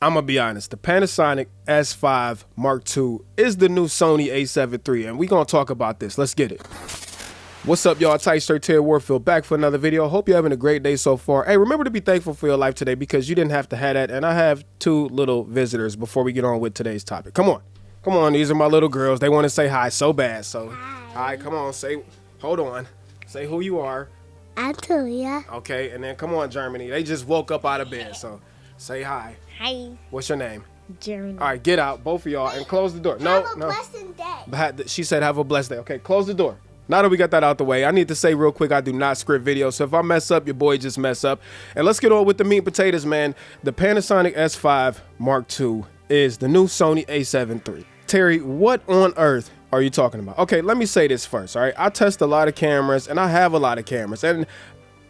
I'm gonna be honest, the Panasonic S5 Mark II is the new Sony A7 III, and we're gonna talk about this. Let's get it. What's up, y'all? Tight Shirt Terry Warfield back for another video. Hope you're having a great day so far. Hey, remember to be thankful for your life today because you didn't have to have that, and I have two little visitors before we get on with today's topic. Come on, these are my little girls. They want to say hi so bad, so hi. All right, come on, hold on, say who you are. I'm Talia. Okay, and then come on, Germany. They just woke up out of bed, so say hi. Hi. What's your name? Germany. All right, get out, both of y'all, and close the door. Have a blessed day. She said have a blessed day. Okay, close the door. Now that we got that out the way, I need to say real quick, I do not script videos, so if I mess up, your boy just mess up. And let's get on with the meat and potatoes, man. The Panasonic S5 Mark II is the new Sony A7 III. Terry, what on earth are you talking about? Okay, let me say this first, all right? I test a lot of cameras, and I have a lot of cameras, and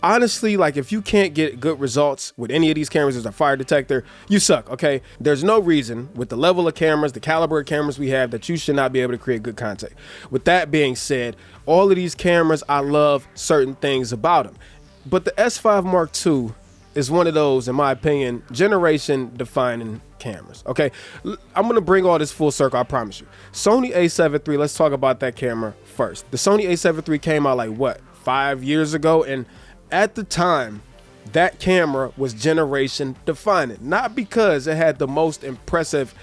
honestly, like, if you can't get good results with any of these cameras as a fire detector, you suck, okay? There's no reason with the level of cameras, the caliber of cameras we have, that you should not be able to create good content. With that being said, all of these cameras, I love certain things about them. But the S5 Mark II is one of those, in my opinion, generation-defining cameras, okay? I'm gonna bring all this full circle, I promise you. Sony A7 III, let's talk about that camera first. The Sony A7 III came out like, what, 5 years ago? And at the time, that camera was generation defining, not because it had the most impressive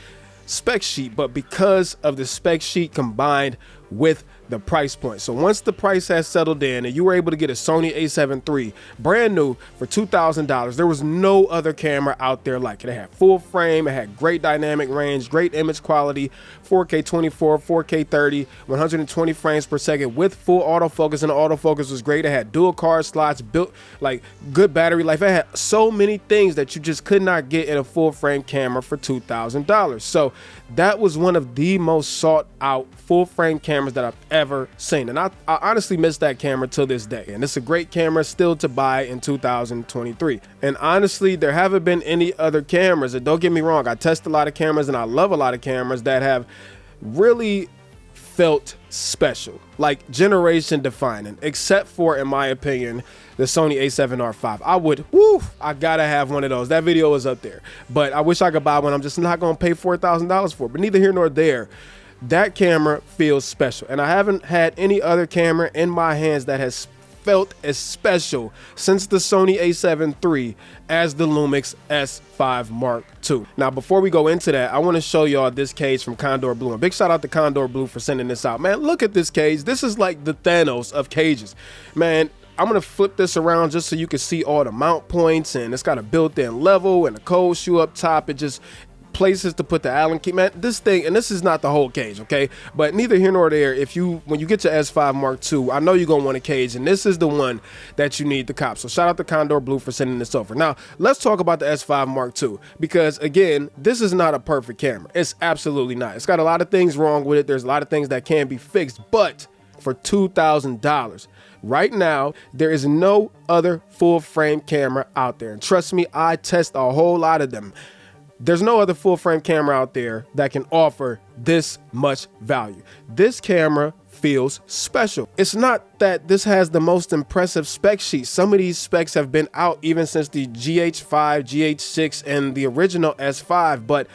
spec sheet, but because of the spec sheet combined with the price point. So once the price has settled in and you were able to get a Sony A7 III brand new for $2,000, there was no other camera out there like it. It had full frame, it had great dynamic range, great image quality, 4K 24, 4K 30, 120 frames per second with full autofocus, and the autofocus was great. It had dual card slots, built like good battery life. It had so many things that you just could not get in a full frame camera for $2,000. So that was one of the most sought out full frame cameras that I've ever seen, and I honestly miss that camera till this day, and it's a great camera still to buy in 2023. And honestly, there haven't been any other cameras, and don't get me wrong, I test a lot of cameras and I love a lot of cameras that have really felt special, like generation defining, except for, in my opinion, the Sony A7R5. I gotta have one of those. That video is up there, but I wish I could buy one. I'm just not gonna pay $4,000 for it, but neither here nor there. That camera feels special, and I haven't had any other camera in my hands that has felt as special since the Sony A7 III as the Lumix S5 Mark II. Now, before we go into that, I want to show y'all this cage from Condor Blue, and big shout out to Condor Blue for sending this out. Man, look at this cage. This is like the Thanos of cages, man. I'm gonna flip this around just so you can see all the mount points, and it's got a built-in level and a cold shoe up top. It just places to put the Allen key, man. This thing, and this is not the whole cage, okay, but neither here nor there. When you get your S5 Mark II, I know you're gonna want a cage, and this is the one that you need to cop. So shout out to Condor Blue for sending this over. Now let's talk about the S5 Mark II, because again, this is not a perfect camera. It's absolutely not. It's got a lot of things wrong with it. There's a lot of things that can be fixed, but for $2,000 right now, there is no other full frame camera out there, and trust me, I test a whole lot of them. There's no other full frame camera out there that can offer this much value. This camera feels special. It's not that this has the most impressive spec sheet. Some of these specs have been out even since the GH5, GH6, and the original S5, but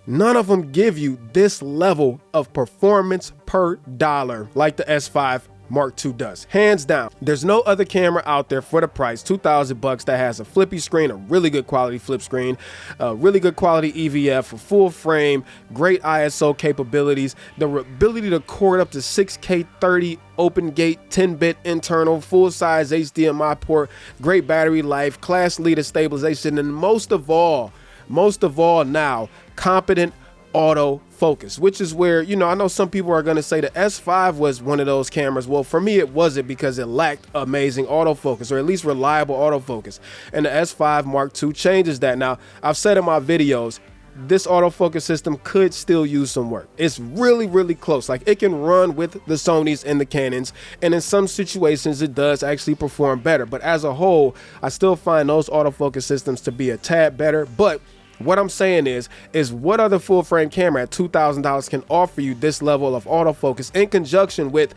none of them give you this level of performance per dollar like the S5 Mark II does, hands down. There's no other camera out there for the price, $2,000, that has a flippy screen, a really good quality flip screen, a really good quality EVF, a full frame, great ISO capabilities, the ability to record up to 6K 30 open gate, 10-bit internal, full-size HDMI port, great battery life, class leader stabilization, and most of all now, competent autofocus, which is where, you know, I know some people are going to say the S5 was one of those cameras. Well, for me, it wasn't, because it lacked amazing autofocus, or at least reliable autofocus. And the S5 Mark II changes that. Now, I've said in my videos, this autofocus system could still use some work. It's really, really close. Like, it can run with the Sonys and the Canons, and in some situations it does actually perform better. But as a whole, I still find those autofocus systems to be a tad better. But what I'm saying is what other full frame camera at $2,000 can offer you this level of autofocus in conjunction with,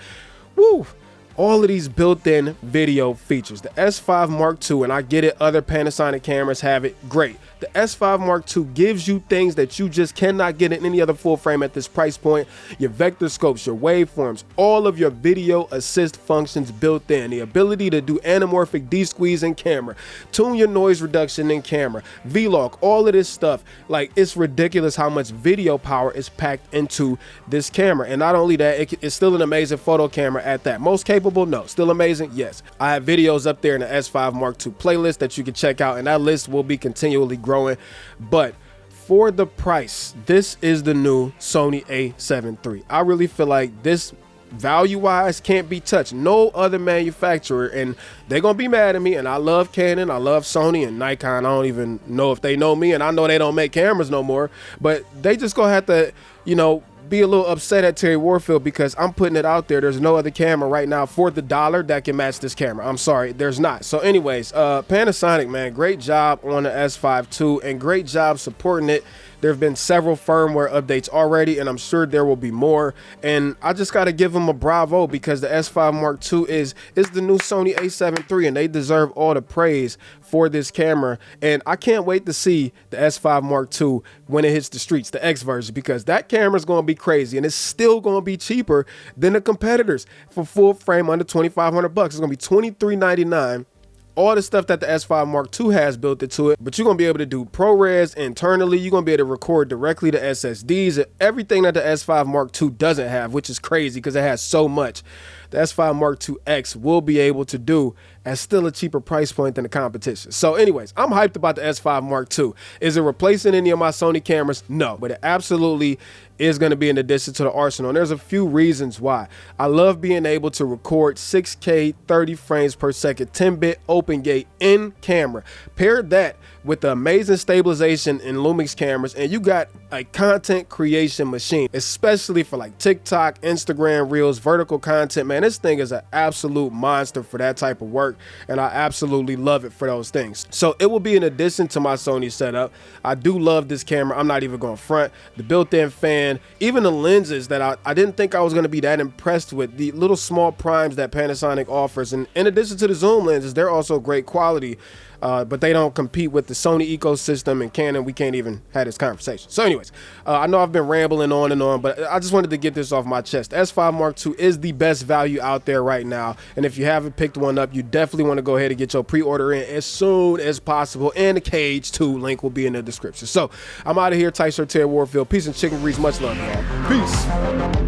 all of these built-in video features. The S5 Mark II, and I get it, other Panasonic cameras have it, great. The S5 Mark II gives you things that you just cannot get in any other full frame at this price point. Your vector scopes, your waveforms, all of your video assist functions built in, the ability to do anamorphic de-squeeze in camera, tune your noise reduction in camera, V-Log, all of this stuff. Like, it's ridiculous how much video power is packed into this camera. And not only that, it's still an amazing photo camera at that. Most capable? No. Still amazing? Yes. I have videos up there in the S5 Mark II playlist that you can check out, and that list will be continually growing. But for the price, this is the new Sony A7 III. I really feel like this value-wise can't be touched. No other manufacturer, and they're gonna be mad at me, and I love Canon, I love Sony, and Nikon. I don't even know if they know me, and I know they don't make cameras no more, but they just gonna have to, you know, be a little upset at Terry Warfield because I'm putting it out there. There's no other camera right now for the dollar that can match this camera. I'm sorry, there's not. So anyways, Panasonic, man, great job on the S5 II, and great job supporting it. There have been several firmware updates already, and I'm sure there will be more. And I just got to give them a bravo because the S5 Mark II is the new Sony A7 III, and they deserve all the praise for this camera. And I can't wait to see the S5 Mark II when it hits the streets, the X version, because that camera is going to be crazy, and it's still going to be cheaper than the competitors for full frame under $2,500 bucks. It's going to be $23.99. All the stuff that the S5 Mark II has built into it, but you're gonna be able to do ProRes internally. You're gonna be able to record directly to SSDs, everything that the S5 Mark II doesn't have, which is crazy because it has so much. The S5 Mark II X will be able to do at still a cheaper price point than the competition. So anyways, I'm hyped about the S5 Mark II. Is it replacing any of my Sony cameras? No, but it absolutely is going to be an addition to the arsenal. And there's a few reasons why. I love being able to record 6K 30 frames per second 10-bit open gate in camera. Pair that with the amazing stabilization in Lumix cameras, and you got a content creation machine, especially for like TikTok, Instagram Reels, vertical content. Man, this thing is an absolute monster for that type of work, and I absolutely love it for those things. So it will be an addition to my Sony setup. I do love this camera. I'm not even going to front. The built-in fan, even the lenses that I didn't think I was going to be that impressed with, the little small primes that Panasonic offers, and in addition to the zoom lenses, they're also great quality. But they don't compete with the Sony ecosystem, and Canon, we can't even have this conversation. So anyways, I know I've been rambling on and on, but I just wanted to get this off my chest. S5 Mark II is the best value out there right now, and if you haven't picked one up, you definitely want to go ahead and get your pre-order in as soon as possible, and the Cage 2 link will be in the description. So I'm out of here, Terry Warfield. Peace and chicken grease. Much love, y'all. Peace.